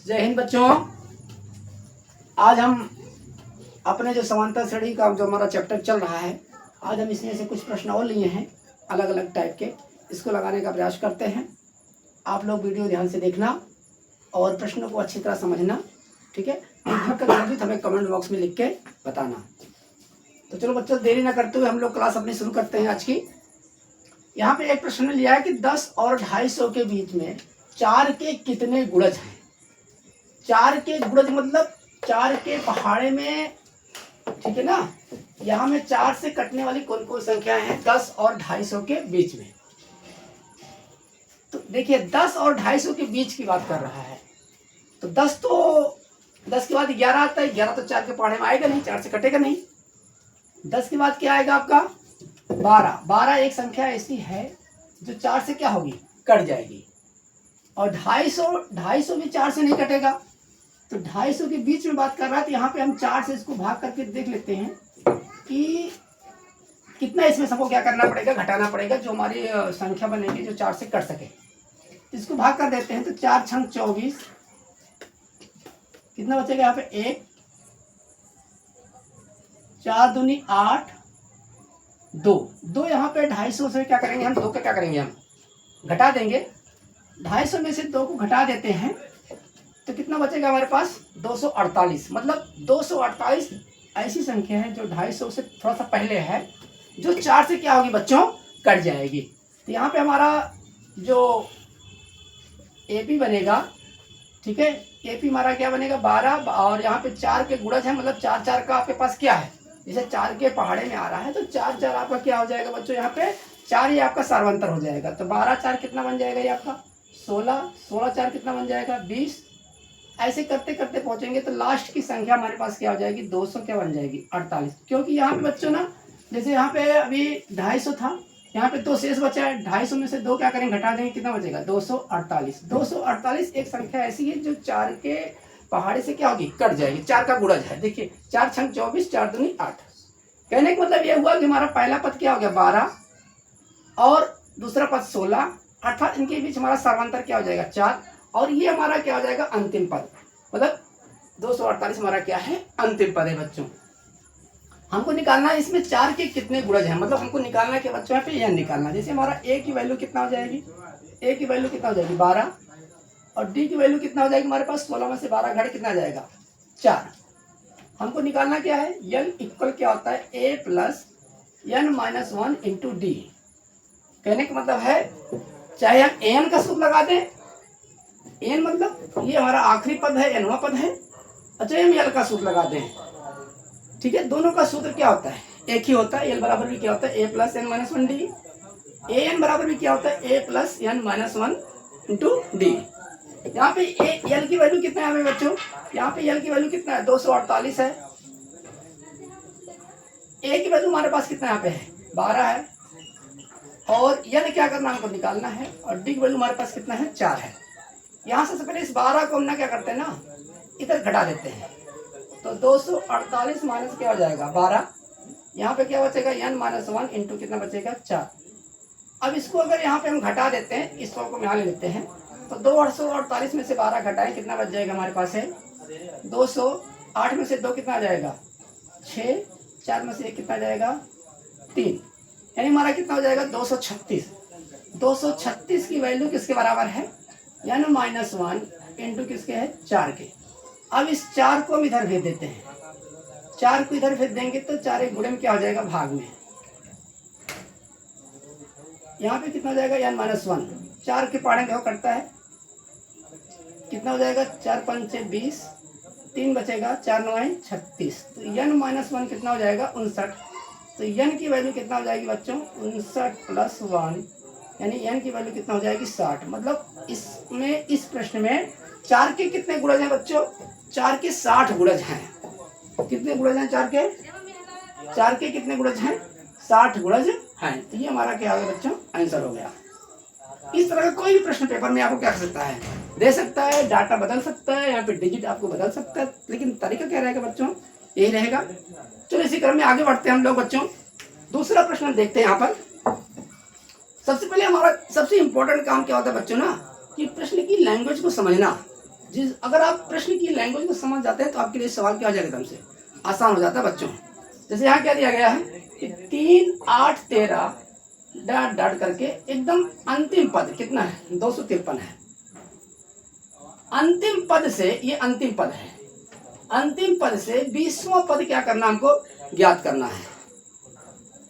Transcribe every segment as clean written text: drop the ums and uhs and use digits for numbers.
जय हिंद बच्चों। आज हम अपने जो समांतर श्रेणी का जो हमारा चैप्टर चल रहा है, आज हम इसमें से कुछ प्रश्न और लिए हैं अलग अलग टाइप के। इसको लगाने का प्रयास करते हैं। आप लोग वीडियो ध्यान से देखना और प्रश्नों को अच्छी तरह समझना, ठीक है। हमें कमेंट बॉक्स में लिख के बताना। तो चलो बच्चों, देरी ना करते हुए हम लोग क्लास अपनी शुरू करते हैं आज की। यहाँ पे एक प्रश्न लिया है कि 10 और 250 के बीच में 4 के कितने गुणज हैं। 4 के गुणज मतलब 4 के पहाड़े में, ठीक है ना। यहाँ में 4 से कटने वाली कौन कौन संख्याएं हैं 10 और 250 के बीच में। तो देखिए 10 और 250 के बीच की बात कर रहा है। तो 10 के बाद 11 आता है। 11 तो 4 के पहाड़े में आएगा नहीं, 4 से कटेगा नहीं। 10 के बाद क्या आएगा आपका 12। 12 एक संख्या ऐसी है जो 4 से क्या होगी, कट जाएगी। और 250 भी 4 से नहीं कटेगा। तो 250 के बीच में बात कर रहा है। तो यहाँ पे हम 4 से इसको भाग करके देख लेते हैं कि कितना इसमें सबको क्या करना पड़ेगा, घटाना पड़ेगा, जो हमारी संख्या बनेगी जो 4 से कट सके। इसको भाग कर देते हैं। तो 4 छंग 24, कितना बचेगा यहाँ पे 1, 4 दूनी 8, 2 यहाँ पे 250 से क्या करेंगे हम, 2 का क्या करेंगे हम घटा देंगे। 250 में से 2 को घटा देते हैं तो कितना बचेगा हमारे पास 248। मतलब 248 ऐसी संख्या है जो 250 से थोड़ा सा पहले है, जो 4 से क्या होगी बच्चों, कट जाएगी। तो यहाँ पे हमारा जो एपी बनेगा, ठीक है, एपी हमारा क्या बनेगा 12। और यहाँ पे 4 के गुणज है, मतलब 4 4 का आपके पास क्या है, जैसे 4 के पहाड़े में आ रहा है तो 4 4 आपका क्या हो जाएगा बच्चों, यहाँ पे 4 ही आपका सार्वंतर हो जाएगा। तो 12 4 कितना बन जाएगा ये आपका 16, 16 4 कितना बन जाएगा 20। ऐसे करते करते पहुंचेंगे तो लास्ट की संख्या हमारे पास क्या हो जाएगी 200 क्या बन जाएगी 48। क्योंकि यहाँ पे बच्चों ना, जैसे यहाँ पे अभी 250 था, यहाँ पे 2 शेष बचा है। 250 में से 2 क्या करेंगे, घटा देंगे, कितना बचेगा 248। 248 एक संख्या ऐसी है जो 4 के पहाड़े से क्या होगी, कट जाएगी। 4 का गुणज है। देखिए 4 छंग 24, 4 दूनी 8। कहने का मतलब ये हुआ कि हमारा पहला पद क्या हो गया 12 और दूसरा पद 16, अर्थात इनके बीच हमारा सर्वांतर क्या हो जाएगा 4। और ये हमारा क्या हो जाएगा अंतिम पद, मतलब 248 हमारा क्या है अंतिम पद है बच्चों। हमको निकालना है इसमें 4 के कितने गुणज हैं, मतलब हमको निकालना है कि बच्चों यहाँ पे यह निकालना। जैसे हमारा ए की वैल्यू कितना हो जाएगी, ए की वैल्यू कितना हो जाएगी 12 और डी की वैल्यू कितना हो जाएगी हमारे पास 16 में से 12 घट कितना जाएगा 4। हमको निकालना क्या है, एन इक्वल क्या होता है a plus n minus 1 into d. कहने का मतलब है चाहे हम एन का सूत्र लगा दें, एन मतलब ये हमारा आखिरी पद है, एनवा पद है, अच्छा हम एल का सूत्र लगा दें, ठीक है। दोनों का सूत्र क्या होता है, एक ही होता है। एल बराबर भी क्या होता है a plus n minus 1 d. A n बराबर भी क्या होता है a plus n minus 1 into d. यहाँ पे एल की वैल्यू कितना है हमें बच्चों, यहाँ पे एल की वैल्यू कितना है 248 है। ए की वैल्यू हमारे पास कितना यहाँ पे है 12 है। और एन क्या करना हमको निकालना है, और डी की वैल्यू हमारे पास कितना है 4 है। यहाँ से पहले इस 12 को हम ना क्या करते हैं ना, इधर घटा देते हैं। तो 248 माइनस क्या हो जाएगा 12, यहाँ पे क्या बचेगा एन माइनस 1 इंटू कितना बचेगा 4। अब इसको अगर यहाँ पे हम घटा देते हैं, इस को हम यहाँ ले लेते हैं, तो 248 में से 12 घटाएं कितना बच जाएगा हमारे पास है 208 में से 2 कितना आ जाएगा 6, 4 में से 1 कितना आ जाएगा 3, यानी हमारा कितना हो जाएगा 236। 236 की वैल्यू किसके बराबर है, यानी माइनस 1 इंटू किसके है 4 के। अब इस 4 को हम इधर भेज देते हैं, 4 को इधर भेज देंगे तो 4 एक गुणे में क्या हो जाएगा भाग में। यहाँ पे कितना हो जाएगा यानी माइनस 1, 4 के पहाड़े देखो कटता है, कितना हो जाएगा 4 5 6 20, 3 बचेगा 4 9 36। तो एन माइनस 1 कितना हो जाएगा 59। तो एन की वैल्यू कितना हो जाएगी बच्चों 59 प्लस 1, यानी एन की वैल्यू कितना हो जाएगी 60। मतलब इसमें इस प्रश्न में 4 के कितने गुणज हैं बच्चों, 4 के 60 गुणज हैं। कितने गुणज हैं 4 के कितने गुणज हैं 60 गुणज हैं। तो ये हमारा क्या हो गया बच्चों आंसर हो गया। इस तरह का कोई भी प्रश्न पेपर में आपको क्या कर सकता है, दे सकता है, डाटा बदल सकता है, यहाँ पे डिजिट आपको बदल सकता है, लेकिन तरीका क्या रहेगा बच्चों यही रहेगा। चलो इसी क्रम में आगे बढ़ते हैं हम लोग बच्चों। दूसरा प्रश्न देखते हैं यहाँ पर। सबसे पहले हमारा सबसे इंपॉर्टेंट काम क्या होता है बच्चों ना, कि प्रश्न की लैंग्वेज को समझना। अगर आप प्रश्न की लैंग्वेज को समझ जाते हैं तो आपके लिए सवाल क्या हो जाएगा, एकदम से आसान हो जाता है बच्चों। जैसे यहाँ क्या दिया गया है कि 3, 8, 13 डॉट डॉट करके एकदम अंतिम पद कितना है, 253 है। अंतिम पद से, ये अंतिम पद है, अंतिम पद से 20वां पद क्या करना, हमको ज्ञात करना है।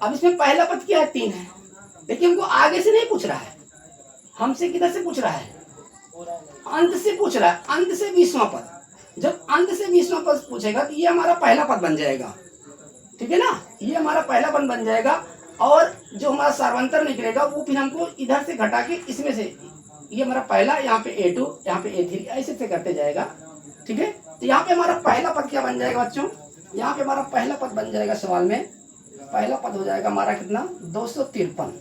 अब इसमें पहला पद क्या है, 3 है। देखिए हमको आगे से नहीं पूछ रहा है, हमसे किधर से पूछ रहा है, अंत से पूछ रहा है, अंत से 20वां पद। जब अंत से 20वां पद पूछेगा तो ये हमारा पहला पद बन जाएगा, ठीक है ना, ये हमारा पहला पद बन जाएगा। और जो हमारा सार्वंतर निकलेगा वो फिर हमको इधर से घटा के इसमें से, ये हमारा पहला, यहाँ पे A2, यहाँ पे A3, ऐसे से करते जाएगा, ठीक है। तो यहाँ पे हमारा पहला पद क्या बन जाएगा बच्चों, यहाँ पे हमारा पहला पद बन जाएगा, सवाल में पहला पद हो जाएगा हमारा कितना, 253।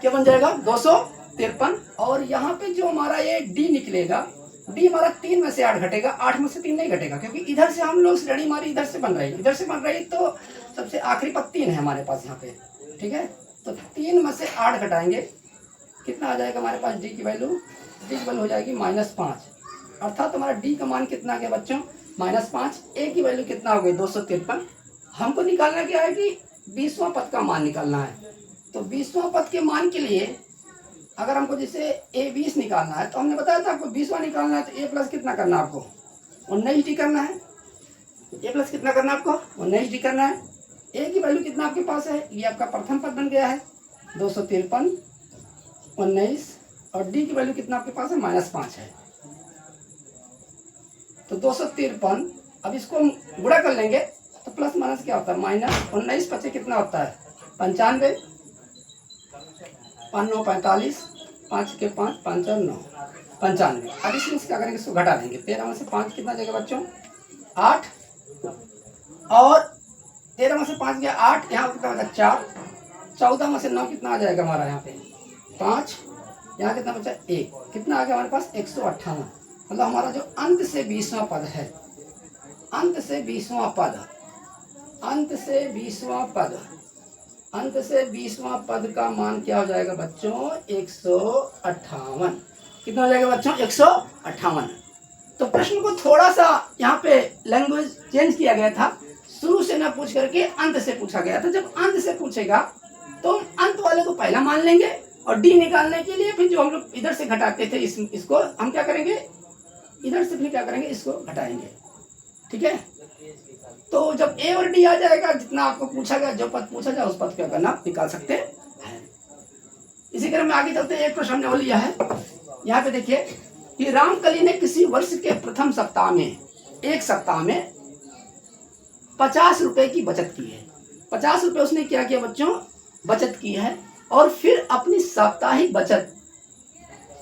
क्या बन जाएगा, 253। और यहाँ पे जो हमारा ये D निकलेगा, D हमारा 3 में से 8 घटेगा, 8 में से 3 नहीं घटेगा, क्योंकि इधर से हम लोग श्रेणी हमारी इधर से बन रही है, इधर से बन रही है, तो सबसे आखिरी पद 3 है हमारे पास यहाँ पे, ठीक है। तो 3 में से 8 घटाएंगे, कितना आ जाएगा हमारे पास, D की वैल्यू हो जाएगी -5। अर्थात हमारा D का मान कितना आ गया बच्चों, -5। A की वैल्यू कितना हो गई, 253। हमको निकालना क्या है कि 20वां पद का मान निकालना है। तो 20वां पद के मान के लिए अगर हमको जैसे A20 निकालना है, तो हमने बताया था आपको 20वां निकालना है, तो A प्लस कितना करना है आपको, 19D करना है। A प्लस कितना करना है आपको, 19D करना है। A की वैल्यू कितना आपके पास है, ये आपका प्रथम पद बन गया है 253, 19, और D की वैल्यू कितना आपके पास है, -5 है। तो 253, अब इसको हम गुणा कर लेंगे तो प्लस माइनस क्या होता है, -19 पचे कितना होता है, 95, 5 9 45, 5 के 5 5 और 9 95। अब इसमें क्या करेंगे, इसको घटा देंगे। 13 में से 5 कितना जाएगा बच्चों, 8, और 13 में से 5 गया 8, यहाँ कितना बचा 4, 14 में से 9 कितना आ जाएगा हमारा, यहाँ पे 5, यहाँ कितना बचा 1, कितना आ गया हमारे पास 158। मतलब हमारा जो अंत से 20वां पद है, अंत से 20वां पद, अंत से 20वां पद, अंत से 20वां पद का मान क्या हो जाएगा बच्चों, 158। कितना हो जाएगा बच्चों, 158। तो प्रश्न को थोड़ा सा यहाँ पे लैंग्वेज चेंज किया गया था, शुरू से ना पूछ करके अंत से पूछा गया था। जब अंत से पूछेगा तो अंत वाले को पहला मान लेंगे, और डी निकालने के लिए फिर जो हम लोग इधर से घटाते थे इसको हम क्या करेंगे, इधर से फिर क्या करेंगे, इसको घटाएंगे, ठीक है। तो जब ए और डी आ जाएगा, जितना आपको पूछा गया, जो पद पूछा जाए उस पद क्या करना, निकाल सकते हैं। इसी क्रम में आगे चलते हैं, एक प्रश्न हमने वो लिया है, यहाँ पे देखिए कि रामकली ने किसी वर्ष के प्रथम सप्ताह में, एक सप्ताह में 50 रुपए की बचत की है। 50 रुपए उसने क्या किया बच्चों, बचत की है, और फिर अपनी साप्ताहिक बचत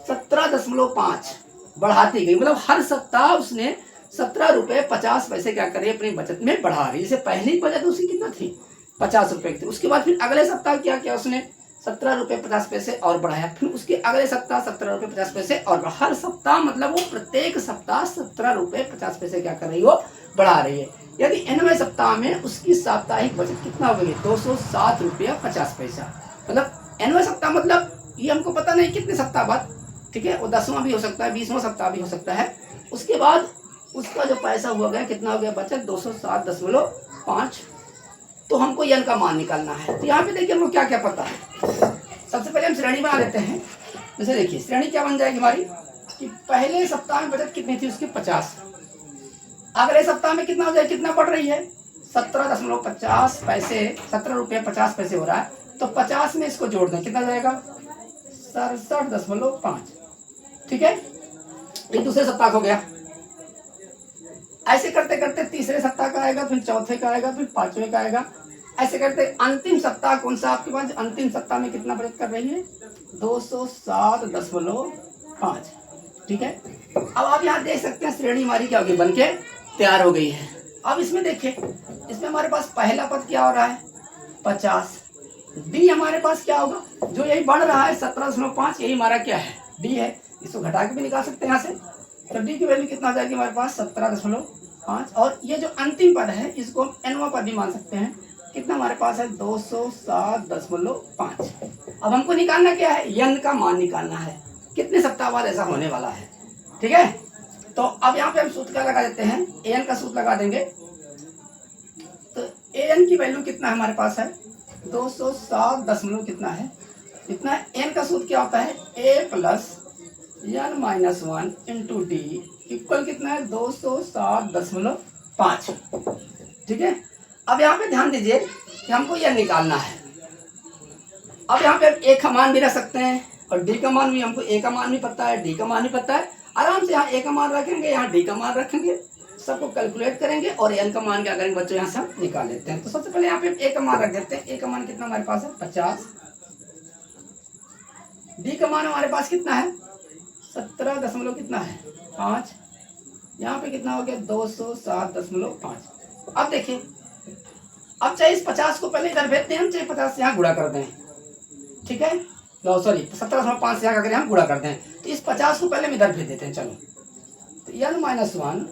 17.5 बढ़ाती गई। मतलब हर सप्ताह उसने 17 रुपए 50 पैसे क्या करे, अपनी बचत में बढ़ा रही। जैसे पहली बचत उसकी कितना थी, 50 रुपए की थी, उसके बाद फिर अगले सप्ताह क्या किया उसने, 17 रुपए 50 पैसे और बढ़ाया, फिर उसके अगले सप्ताह 17 रुपए 50 पैसे और हर सप्ताह, मतलब वो प्रत्येक सप्ताह 17 रुपए 50 पैसे क्या कर रही हो, बढ़ा रही है। यदि 90वें सप्ताह में उसकी साप्ताहिक बचत कितना हो गई, 207 रुपया 50 पैसा। मतलब 90वें सप्ताह, मतलब ये हमको पता नहीं कितने सप्ताह बाद, ठीक है, वो 10वां भी हो सकता है, 20वां सप्ताह भी हो सकता है। उसके बाद उसका जो पैसा हुआ गया, कितना हो गया बचत, 207.5। तो हमको यन का मान निकालना है। तो यहाँ पे देखिए हमको क्या क्या पता है। सबसे पहले हम श्रेणी बना लेते हैं। जैसे देखिए श्रेणी क्या बन जाएगी हमारी, कि पहले सप्ताह में बचत कितनी थी उसकी, 50। अगले सप्ताह में कितना हो जाए, कितना बढ़ रही है, 17.50 पैसे, 17 रुपये 50 पैसे हो रहा है। तो 50 में इसको जोड़ दें, कितना जाएगा, 67.5, ठीक है। ये दूसरे सप्ताह हो गया। ऐसे करते करते तीसरे सप्ताह का आएगा, फिर चौथे का आएगा, फिर पांचवें का आएगा। ऐसे करते अंतिम सप्ताह कौन सा आपके पास, अंतिम सप्ताह में कितना बचत कर रही है, 207.5, ठीक है। अब आप यहाँ देख सकते हैं श्रेणी हमारी क्या होगी, बनके तैयार हो गई है। अब इसमें देखिए, इसमें हमारे पास पहला पद क्या हो रहा है, 50। डी हमारे पास क्या होगा, जो यही बढ़ रहा है 17.5, यही हमारा क्या है, डी है। इसको घटा के भी निकाल सकते हैं यहाँ से। तो डी की वैल्यू कितना आ जाएगी हमारे पास, 17.5। और ये जो अंतिम पद है इसको एनवा पद भी मान सकते हैं। कितना हमारे पास है, 207.5। अब हमको निकालना क्या है, यन का मान निकालना है, कितने सप्ताह बाद ऐसा होने वाला है, ठीक है। तो अब यहाँ पे हम सूत्र क्या लगा देते हैं, an का सूत्र लगा देंगे। तो an की वैल्यू कितना है हमारे पास है 207 दशमलव कितना है, इतना। n का सूत्र क्या होता है a plus n minus 1 into D equal कितना है 207.5। ठीक है। अब यहाँ पे ध्यान दीजिए कि हमको यह निकालना है। अब यहाँ पे a का मान भी रख सकते हैं और d का मान भी, हमको a का मान भी पता है, d का मान भी पता है। आराम से यहाँ a का मान रखेंगे, यहाँ d का मान रखेंगे, सबको कैलकुलेट करेंगे और n का मान क्या करेंगे बच्चों यहाँ से हम निकाल लेते हैं। तो सबसे पहले यहाँ पे a का मान रख देते हैं। a का मान कितना हमारे पास है 50, d का मान हमारे पास कितना है 17 दशमलव कितना है 5, यहाँ पे कितना हो गया 207.5। अब देखिए, अब चाहे इस 50 को पहले इधर भेज दें हम, चाहे 50 से यहाँ गुणा कर दें। ठीक है, सॉरी 17.5 से यहाँ अगर हम गुणा कर दें तो इस 50 को पहले हम इधर भेज देते हैं। चलो तो n माइनस 1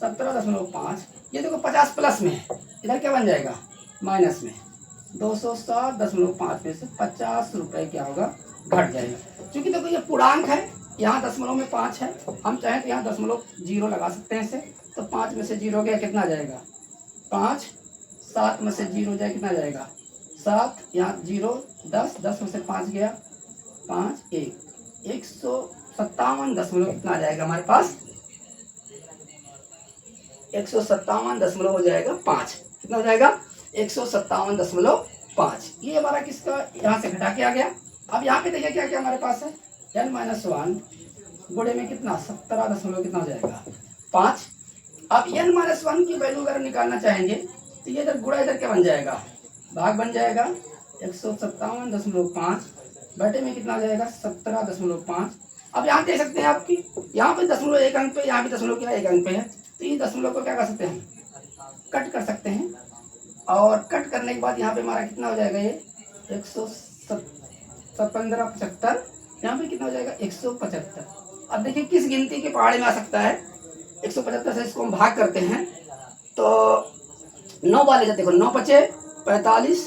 17.5, ये देखो 50 प्लस में है, इधर क्या बन जाएगा माइनस में। 207.5 में से 50 रुपये क्या होगा घट जाएगा। क्योंकि देखो ये पूर्णांक है, यहाँ दशमलव में 5 है, हम चाहें तो यहाँ दशमलव 0 लगा सकते हैं इसे। तो 5 में से 0 गया कितना जाएगा 5, 7 में से 0 जाए कितना जाएगा 7, यहाँ 0 10, 10 में से 5 गया 5, 157 दशमलव कितना आ जाएगा हमारे पास 157 दशमलव हो जाएगा 5। कितना हो जाएगा 157.5। ये हमारा किसका यहाँ से घटा के आ गया। अब यहाँ पे देखिए क्या क्या हमारे पास है n माइनस 1 गुणे में कितना 17 दशमलव कितना हो जाएगा 5। अब n माइनस 1 की वैल्यू अगर निकालना चाहेंगे तो ये इधर गुणा इधर क्या बन जाएगा भाग बन जाएगा 157.5 बटे में कितना हो जाएगा 17.5। अब यहाँ देख सकते हैं आपकी यहाँ पे दशमलव एक अंक पे, यहाँ भी दशमलव क्या एक अंक पे है, तो इन दशमलव को क्या कर सकते हैं कट कर सकते हैं। और कट करने के बाद यहाँ पे हमारा कितना हो जाएगा ये 117.75, यहाँ पे कितना हो जाएगा 175। अब देखिए किस गिनती के पहाड़े में आ सकता है 175 से इसको हम भाग करते हैं तो 9 वाले जाते देखो 9 बचे 45,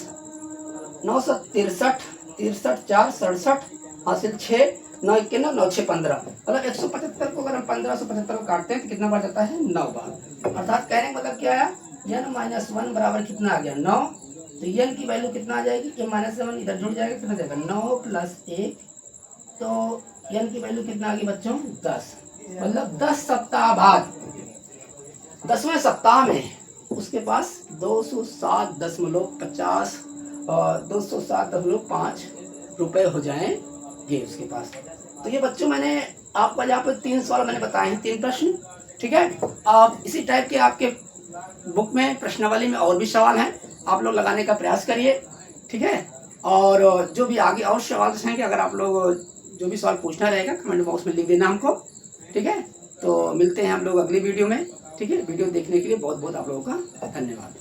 963, 63 4 67 हासिल 6, 9 91 9 6 15, मतलब 175 को अगर हम 1575 को काटते हैं तो कितना बार जाता है 9 बार। अर्थात कहने का मतलब क्या है n माइनस 1 बराबर कितना आ गया 9। तो n की वैल्यू कितना आ जाएगी, ये माइनस 7 इधर जुड़ जाएगा, कितना जाएगा 9 प्लस 1, तो n की वैल्यू कितना आ गई बच्चों 10। मतलब 10 सप्ताह बाद 10वें सप्ताह में उसके पास 207.50 और 207.5 रुपये हो जाएंगे उसके पास। तो ये बच्चों मैंने आपको यहाँ पर 3 सवाल मैंने बताए हैं, 3 प्रश्न। ठीक है, आप इसी टाइप के आपके बुक में प्रश्नावली में और भी सवाल हैं, आप लोग लगाने का प्रयास करिए। ठीक है, और जो भी आगे और सवाल रहेंगे, अगर आप लोग जो भी सवाल पूछना रहेगा कमेंट बॉक्स में लिख देना हमको। ठीक है, तो मिलते हैं हम लोग अगली वीडियो में। ठीक है, वीडियो देखने के लिए बहुत बहुत आप लोगों का धन्यवाद।